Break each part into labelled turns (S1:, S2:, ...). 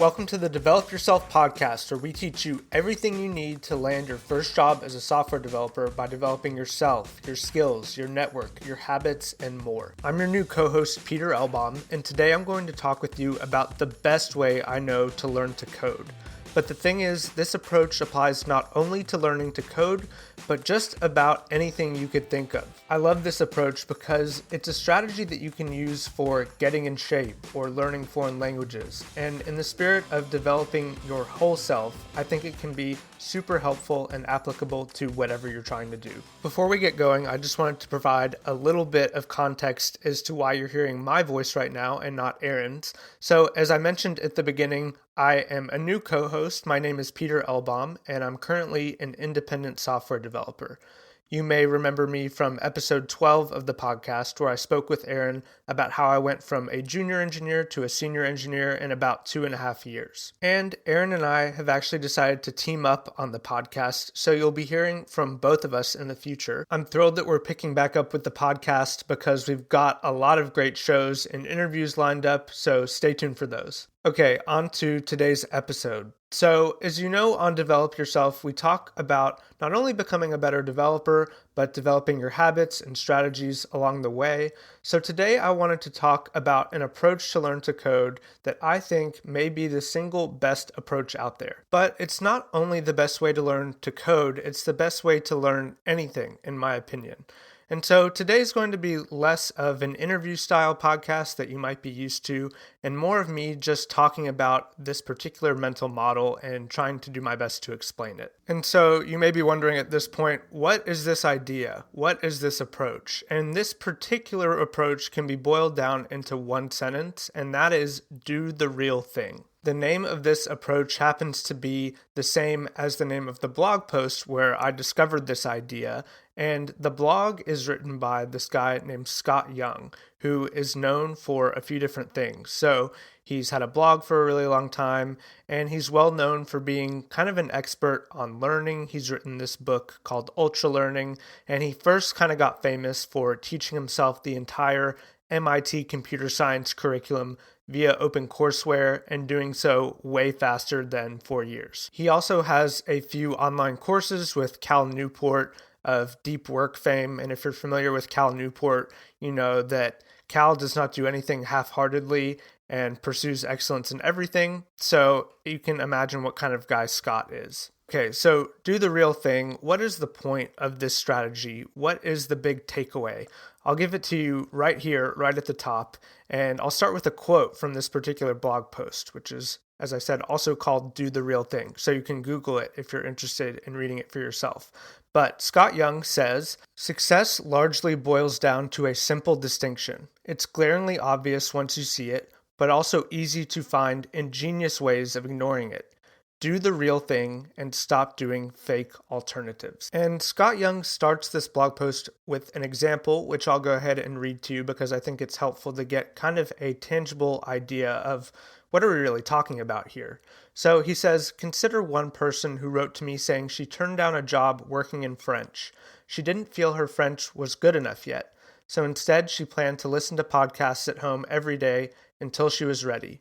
S1: Welcome to the Develop Yourself podcast, where we teach you everything you need to land your first job as a software developer by developing yourself, your skills, your network, your habits, and more. I'm your new co-host, Peter Elbaum, and today I'm going to talk with you about the best way I know to learn to code. But the thing is, this approach applies not only to learning to code, but just about anything you could think of. I love this approach because it's a strategy that you can use for getting in shape or learning foreign languages. And in the spirit of developing your whole self, I think it can be super helpful and applicable to whatever you're trying to do. Before we get going, I just wanted to provide a little bit of context as to why you're hearing my voice right now and not Aaron's. So as I mentioned at the beginning, I am a new co-host. My name is Peter Elbaum, and I'm currently an independent software developer. You may remember me from episode 12 of the podcast, where I spoke with Aaron about how I went from a junior engineer to a senior engineer in about 2.5 years. And Aaron and I have actually decided to team up on the podcast, so you'll be hearing from both of us in the future. I'm thrilled that we're picking back up with the podcast because we've got a lot of great shows and interviews lined up, so stay tuned for those. Okay, on to today's episode. So, as you know, on Develop Yourself, we talk about not only becoming a better developer, but developing your habits and strategies along the way. So today I wanted to talk about an approach to learn to code that I think may be the single best approach out there. But it's not only the best way to learn to code, it's the best way to learn anything, in my opinion. And so today is going to be less of an interview style podcast that you might be used to, and more of me just talking about this particular mental model and trying to do my best to explain it. And so you may be wondering at this point, what is this idea? What is this approach? And this particular approach can be boiled down into one sentence, and that is do the real thing. The name of this approach happens to be the same as the name of the blog post where I discovered this idea, and the blog is written by this guy named Scott Young, who is known for a few different things. So he's had a blog for a really long time, and he's well known for being kind of an expert on learning. He's written this book called Ultra Learning, and he first kind of got famous for teaching himself the entire MIT computer science curriculum via OpenCourseWare, and doing so way faster than 4 years. He also has a few online courses with Cal Newport of deep work fame, and if you're familiar with Cal Newport, you know that Cal does not do anything half-heartedly and pursues excellence in everything, so you can imagine what kind of guy Scott is. Okay, so do the real thing. What is the point of this strategy? What is the big takeaway? I'll give it to you right here, right at the top, and I'll start with a quote from this particular blog post, which is, as I said, also called Do the Real Thing, so you can Google it if you're interested in reading it for yourself. But Scott Young says, "Success largely boils down to a simple distinction. It's glaringly obvious once you see it, but also easy to find ingenious ways of ignoring it. Do the real thing and stop doing fake alternatives." And Scott Young starts this blog post with an example, which I'll go ahead and read to you because I think it's helpful to get kind of a tangible idea of what are we really talking about here. So he says, "Consider one person who wrote to me saying she turned down a job working in French. She didn't feel her French was good enough yet. So instead, she planned to listen to podcasts at home every day until she was ready.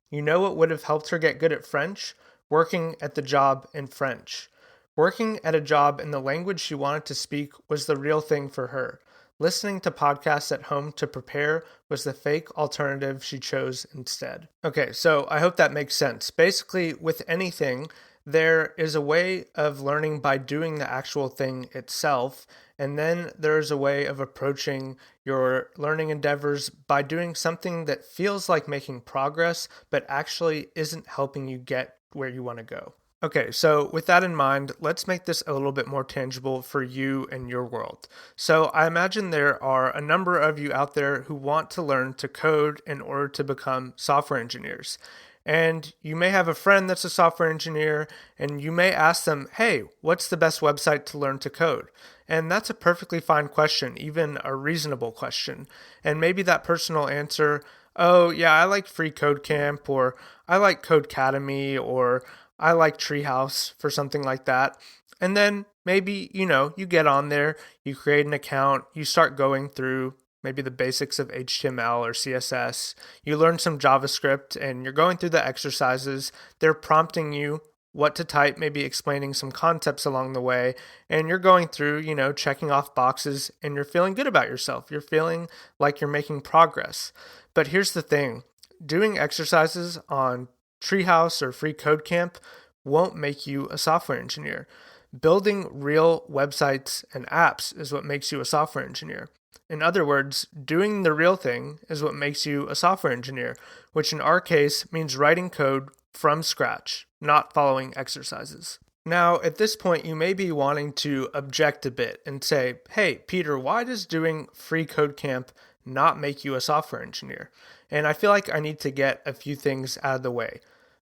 S1: You know what would have helped her get good at French? Working at the job in French. Working at a job in the language she wanted to speak was the real thing for her. Listening to podcasts at home to prepare was the fake alternative she chose instead." Okay, so I hope that makes sense. Basically, with anything, there is a way of learning by doing the actual thing itself, and then there's a way of approaching your learning endeavors by doing something that feels like making progress, but actually isn't helping you get where you want to go. Okay, so with that in mind, let's make this a little bit more tangible for you and your world. So I imagine there are a number of you out there who want to learn to code in order to become software engineers. And you may have a friend that's a software engineer, and you may ask them, hey, what's the best website to learn to code? And that's a perfectly fine question, even a reasonable question. And maybe that person will answer, oh, yeah, I like Free Code Camp, or I like Codecademy, or I like Treehouse for something like that. And then maybe, you get on there, you create an account, you start going through maybe the basics of HTML or CSS. You learn some JavaScript and you're going through the exercises. They're prompting you what to type, maybe explaining some concepts along the way, and you're going through, checking off boxes, and you're feeling good about yourself. You're feeling like you're making progress. But here's the thing, doing exercises on Treehouse or Free Code Camp won't make you a software engineer. Building real websites and apps is what makes you a software engineer. In other words, doing the real thing is what makes you a software engineer, which in our case means writing code from scratch, not following exercises. Now, at this point, you may be wanting to object a bit and say, hey, Peter, why does doing Free Code Camp not make you a software engineer? And I feel like I need to get a few things out of the way.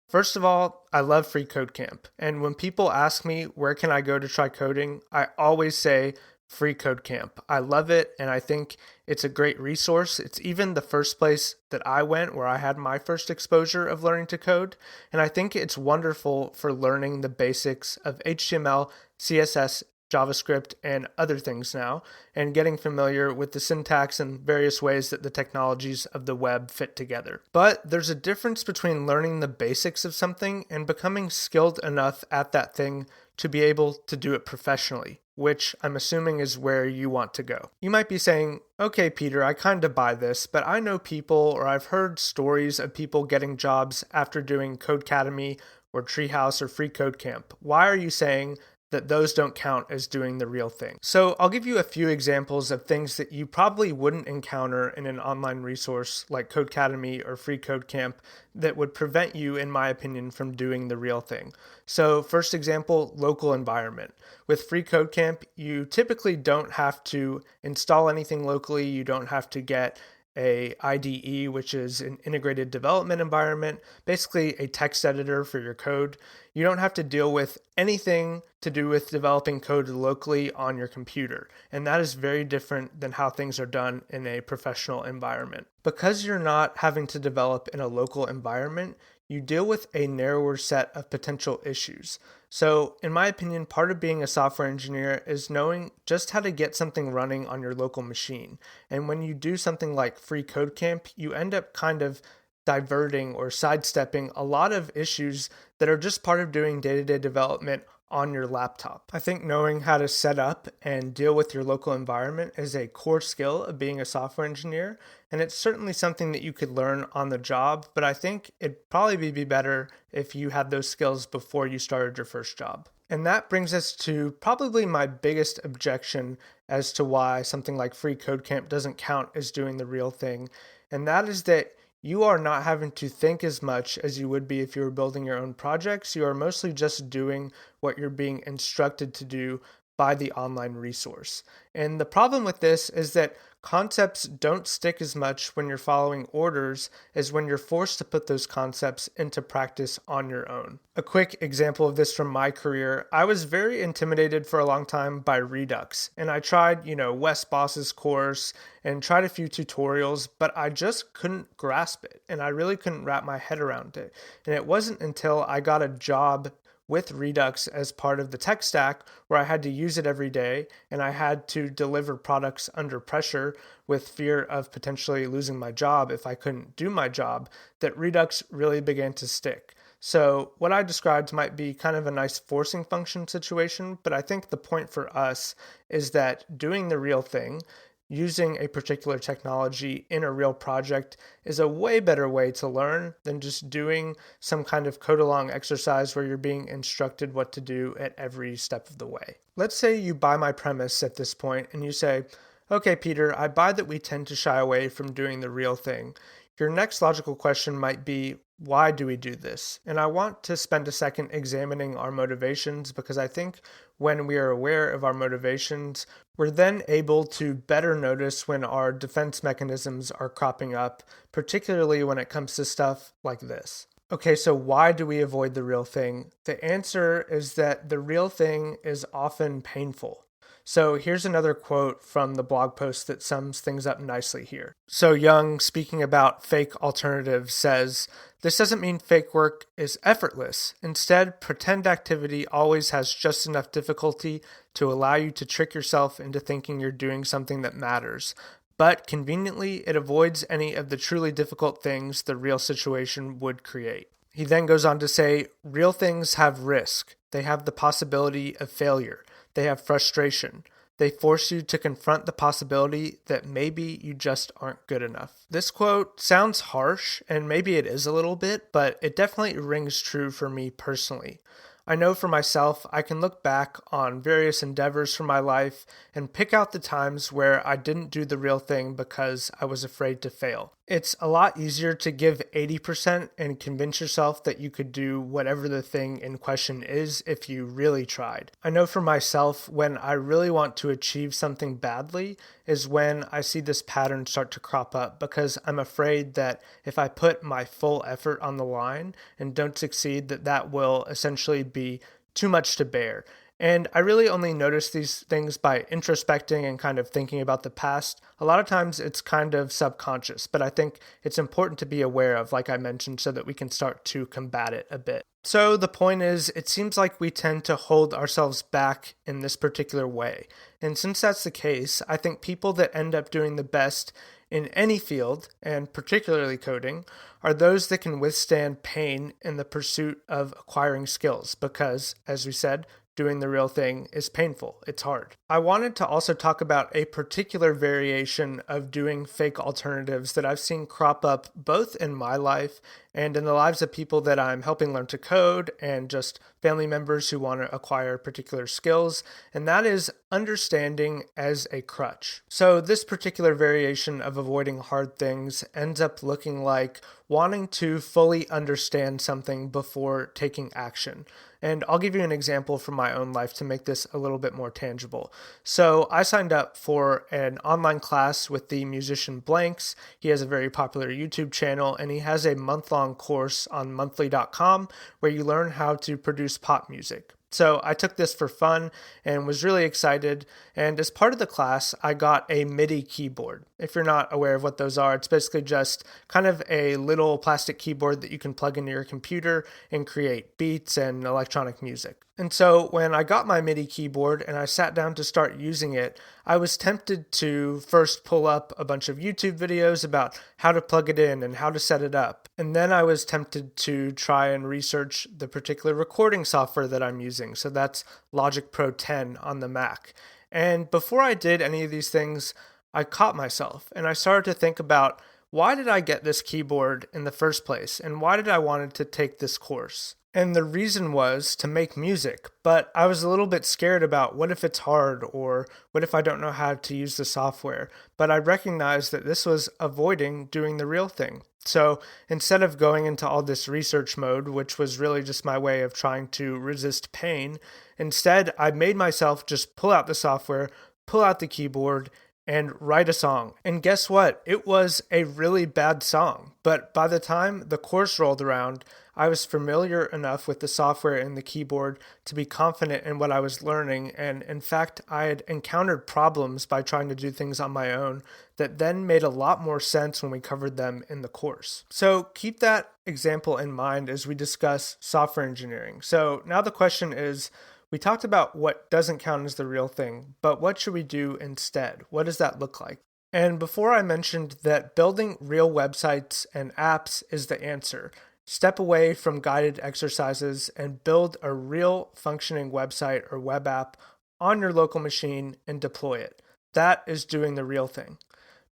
S1: First of all, I love Free Code Camp. And when people ask me, where can I go to try coding? I always say Free Code Camp. I love it, and I think it's a great resource. It's even the first place that I went where I had my first exposure of learning to code. And I think it's wonderful for learning the basics of HTML, CSS, JavaScript, and other things now, and getting familiar with the syntax and various ways that the technologies of the web fit together. But there's a difference between learning the basics of something and becoming skilled enough at that thing to be able to do it professionally, which I'm assuming is where you want to go. You might be saying, okay, Peter, I kind of buy this, but I know people, or I've heard stories of people getting jobs after doing Codecademy or Treehouse or Free Code Camp. Why are you saying that those don't count as doing the real thing? So I'll give you a few examples of things that you probably wouldn't encounter in an online resource like Codecademy or Free Code Camp that would prevent you, in my opinion, from doing the real thing. So first example, local environment. With Free Code Camp, you typically don't have to install anything locally. You don't have to get a IDE, which is an integrated development environment, basically a text editor for your code. You don't have to deal with anything to do with developing code locally on your computer. And that is very different than how things are done in a professional environment. Because you're not having to develop in a local environment, you deal with a narrower set of potential issues. So, in my opinion, part of being a software engineer is knowing just how to get something running on your local machine. And when you do something like Free Code Camp, you end up kind of diverting or sidestepping a lot of issues that are just part of doing day-to-day development on your laptop. I think knowing how to set up and deal with your local environment is a core skill of being a software engineer, and it's certainly something that you could learn on the job, but I think it'd probably be better if you had those skills before you started your first job. And that brings us to probably my biggest objection as to why something like Free Code Camp doesn't count as doing the real thing, and that is that you are not having to think as much as you would be if you were building your own projects. You are mostly just doing what you're being instructed to do by the online resource. And the problem with this is that concepts don't stick as much when you're following orders as when you're forced to put those concepts into practice on your own. A quick example of this from my career, I was very intimidated for a long time by Redux. And I tried, Wes Boss's course and tried a few tutorials, but I just couldn't grasp it. And I really couldn't wrap my head around it. And it wasn't until I got a job with Redux as part of the tech stack where I had to use it every day and I had to deliver products under pressure with fear of potentially losing my job if I couldn't do my job, that Redux really began to stick. So what I described might be kind of a nice forcing function situation, but I think the point for us is that doing the real thing, using a particular technology in a real project, is a way better way to learn than just doing some kind of code along exercise where you're being instructed what to do at every step of the way. Let's say you buy my premise at this point and you say, okay, Peter, I buy that we tend to shy away from doing the real thing. Your next logical question might be, why do we do this? And I want to spend a second examining our motivations, because I think when we are aware of our motivations, we're then able to better notice when our defense mechanisms are cropping up, particularly when it comes to stuff like this. Okay, so why do we avoid the real thing? The answer is that the real thing is often painful. So here's another quote from the blog post that sums things up nicely here. So Young, speaking about fake alternatives, says, "This doesn't mean fake work is effortless. Instead, pretend activity always has just enough difficulty to allow you to trick yourself into thinking you're doing something that matters. but conveniently, it avoids any of the truly difficult things the real situation would create. He then goes on to say, real things have risk. They have the possibility of failure. They have frustration. They force you to confront the possibility that maybe you just aren't good enough. This quote sounds harsh, and maybe it is a little bit, but it definitely rings true for me personally. I know for myself, I can look back on various endeavors from my life and pick out the times where I didn't do the real thing because I was afraid to fail. It's a lot easier to give 80% and convince yourself that you could do whatever the thing in question is if you really tried. I know for myself, when I really want to achieve something badly is when I see this pattern start to crop up, because I'm afraid that if I put my full effort on the line and don't succeed, that will essentially be too much to bear. And I really only notice these things by introspecting and kind of thinking about the past. A lot of times it's kind of subconscious, but I think it's important to be aware of, like I mentioned, so that we can start to combat it a bit. So the point is, it seems like we tend to hold ourselves back in this particular way. And since that's the case, I think people that end up doing the best in any field, and particularly coding, are those that can withstand pain in the pursuit of acquiring skills, because, as we said, doing the real thing is painful. It's hard. I wanted to also talk about a particular variation of doing fake alternatives that I've seen crop up both in my life and in the lives of people that I'm helping learn to code and just family members who want to acquire particular skills, and that is understanding as a crutch. So this particular variation of avoiding hard things ends up looking like wanting to fully understand something before taking action. And I'll give you an example from my own life to make this a little bit more tangible. So I signed up for an online class with the musician Blanks. He has a very popular YouTube channel, and he has a month-long course on monthly.com where you learn how to produce pop music. So I took this for fun and was really excited. And as part of the class, I got a MIDI keyboard. If you're not aware of what those are, it's basically just kind of a little plastic keyboard that you can plug into your computer and create beats and electronic music. And so when I got my MIDI keyboard and I sat down to start using it, I was tempted to first pull up a bunch of YouTube videos about how to plug it in and how to set it up. And then I was tempted to try and research the particular recording software that I'm using. So that's Logic Pro 10 on the Mac. And before I did any of these things, I caught myself and I started to think about, why did I get this keyboard in the first place? And why did I want to take this course? And the reason was to make music, but I was a little bit scared about what if it's hard, or what if I don't know how to use the software. But I recognized that this was avoiding doing the real thing. So instead of going into all this research mode, which was really just my way of trying to resist pain, instead I made myself just pull out the software, pull out the keyboard, and write a song. And guess what? It was a really bad song. But by the time the course rolled around, I was familiar enough with the software and the keyboard to be confident in what I was learning. And in fact, I had encountered problems by trying to do things on my own that then made a lot more sense when we covered them in the course. So keep that example in mind as we discuss software engineering. So now the question is, we talked about what doesn't count as the real thing, but what should we do instead? What does that look like? And before I mentioned that building real websites and apps is the answer. Step away from guided exercises and build a real functioning website or web app on your local machine and deploy it. That is doing the real thing.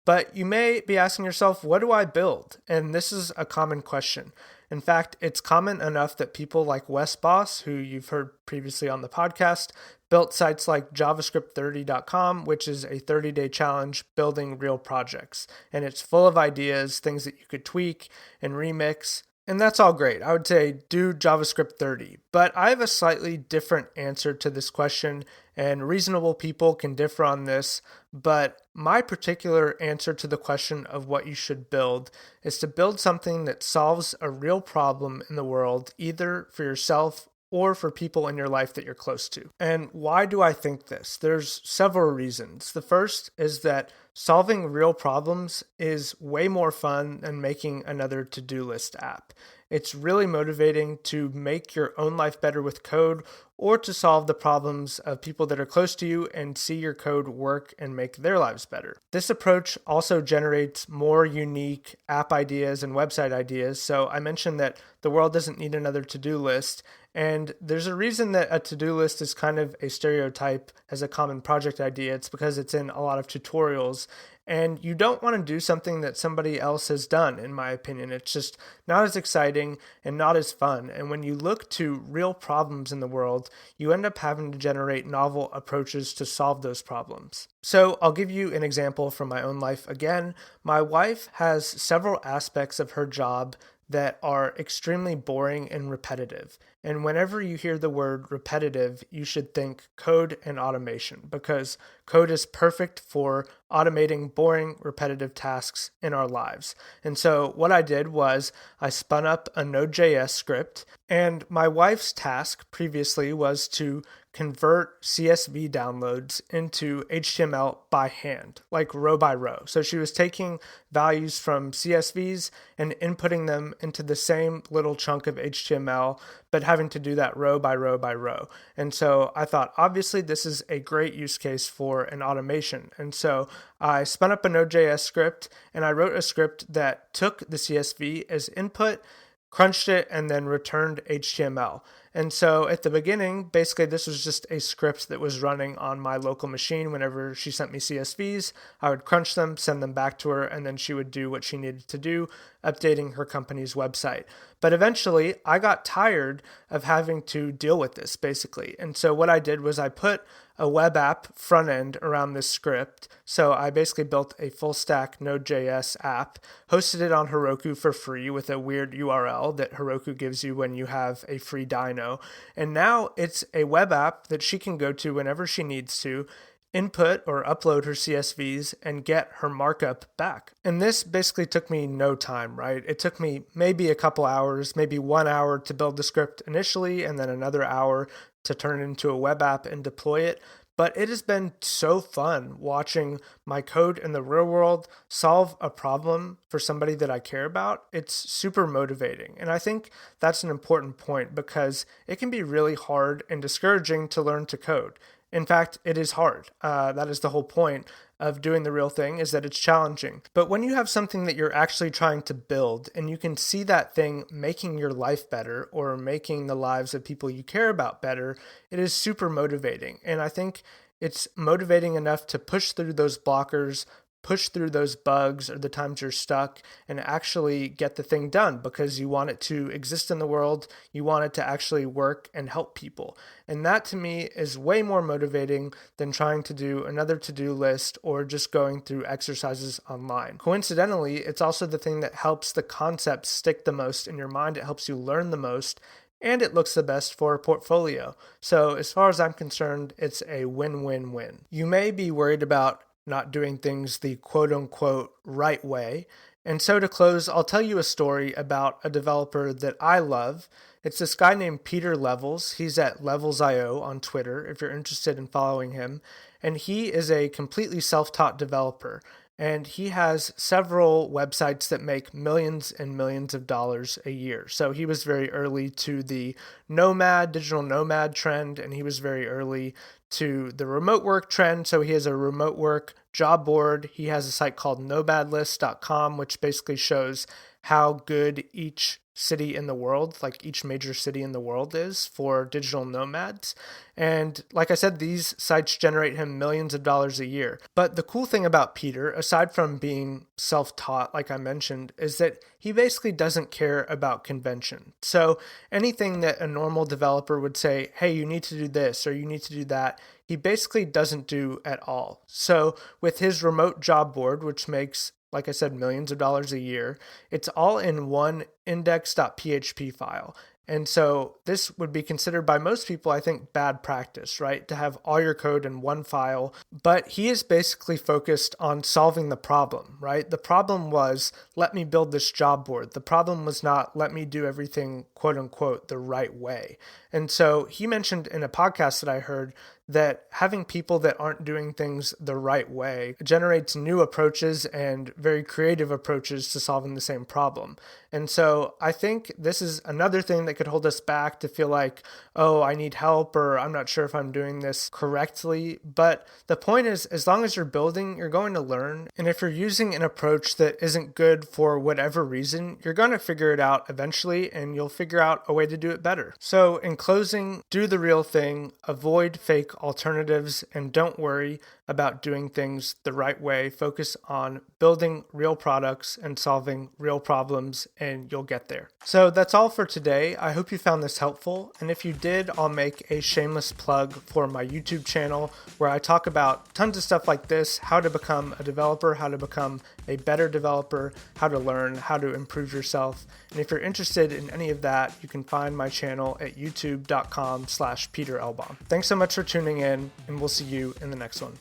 S1: But you may be asking yourself, what do I build? And this is a common question. In fact, it's common enough that people like Wes Boss, who you've heard previously on the podcast, built sites like JavaScript30.com, which is a 30-day challenge building real projects. And it's full of ideas, things that you could tweak and remix. And that's all great. I would say do JavaScript 30. But I have a slightly different answer to this question, and reasonable people can differ on this. But my particular answer to the question of what you should build is to build something that solves a real problem in the world, either for yourself or for people in your life that you're close to. And why do I think this? There's several reasons. The first is that Solving real problems is way more fun than making another to-do list app. It's really motivating to make your own life better with code or to solve the problems of people that are close to you and see your code work and make their lives better. This approach also generates more unique app ideas and website ideas. So I mentioned that the world doesn't need another to-do list. And there's a reason that a to-do list is kind of a stereotype as a common project idea. It's because it's in a lot of tutorials. And you don't want to do something that somebody else has done, in my opinion. It's just not as exciting and not as fun. And when you look to real problems in the world, you end up having to generate novel approaches to solve those problems. So I'll give you an example from my own life again. My wife has several aspects of her job that are extremely boring and repetitive. And whenever you hear the word repetitive, you should think code and automation, because code is perfect for automating boring, repetitive tasks in our lives. And so what I did was I spun up a Node.js script, and my wife's task previously was to convert CSV downloads into HTML by hand, like row by row. So she was taking values from CSVs and inputting them into the same little chunk of HTML, but having to do that row by row by row. And so I thought, obviously, this is a great use case for an automation. And so I spun up a Node.js script and I wrote a script that took the CSV as input, crunched it, and then returned HTML. And so at the beginning, basically this was just a script that was running on my local machine. Whenever she sent me CSVs, I would crunch them, send them back to her, and then she would do what she needed to do, updating her company's website. But eventually I got tired of having to deal with this, basically. And so what I did was I put a web app front end around this script. So I basically built a full stack Node.js app, hosted it on Heroku for free with a weird URL that Heroku gives you when you have a free dyno. And now it's a web app that she can go to whenever she needs to, input or upload her CSVs and get her markup back. And this basically took me no time, right? It took me maybe a couple hours, maybe 1 hour to build the script initially, and then another hour to turn it into a web app and deploy it. But it has been so fun watching my code in the real world solve a problem for somebody that I care about. It's super motivating. And I think that's an important point because it can be really hard and discouraging to learn to code. In fact, it is hard. That is the whole point of doing the real thing, is that it's challenging. But when you have something that you're actually trying to build and you can see that thing making your life better or making the lives of people you care about better, it is super motivating. And I think it's motivating enough to push through those blockers, push through those bugs or the times you're stuck, and actually get the thing done because you want it to exist in the world. You want it to actually work and help people. And that to me is way more motivating than trying to do another to-do list or just going through exercises online. Coincidentally, it's also the thing that helps the concept stick the most in your mind. It helps you learn the most, and it looks the best for a portfolio. So as far as I'm concerned, it's a win-win-win. You may be worried about not doing things the quote-unquote right way. And so to close, I'll tell you a story about a developer that I love. It's this guy named Peter Levels. He's at Levels.io on Twitter if you're interested in following him. And he is a completely self-taught developer. And he has several websites that make millions and millions of dollars a year. So he was very early to the digital nomad trend, and he was very early to the remote work trend. So he has a remote work job board. He has a site called nomadlist.com, which basically shows how good each city in the world, like each major city in the world, is for digital nomads. And like I said, these sites generate him millions of dollars a year. But the cool thing about Peter, aside from being self-taught, like I mentioned, is that he basically doesn't care about convention. So anything that a normal developer would say, hey, you need to do this or you need to do that, he basically doesn't do at all. So with his remote job board, which makes, like I said, millions of dollars a year, it's all in one index.php file. And so this would be considered by most people, I think, bad practice, right? To have all your code in one file. But he is basically focused on solving the problem, right? The problem was, let me build this job board. The problem was not, let me do everything, quote unquote, the right way. And so he mentioned in a podcast that I heard that having people that aren't doing things the right way generates new approaches and very creative approaches to solving the same problem. And so I think this is another thing that could hold us back to feel like, oh, I need help, or I'm not sure if I'm doing this correctly. But the point is, as long as you're building, you're going to learn. And if you're using an approach that isn't good for whatever reason, you're going to figure it out eventually, and you'll figure out a way to do it better. So in closing, do the real thing, avoid fake alternatives, and don't worry about doing things the right way. Focus on building real products and solving real problems, and you'll get there. So that's all for today. I hope you found this helpful. And if you did, I'll make a shameless plug for my YouTube channel where I talk about tons of stuff like this: how to become a developer, how to become a better developer, how to learn, how to improve yourself. And if you're interested in any of that, you can find my channel at youtube.com/Peter Elbaum. Thanks so much for tuning in, and we'll see you in the next one.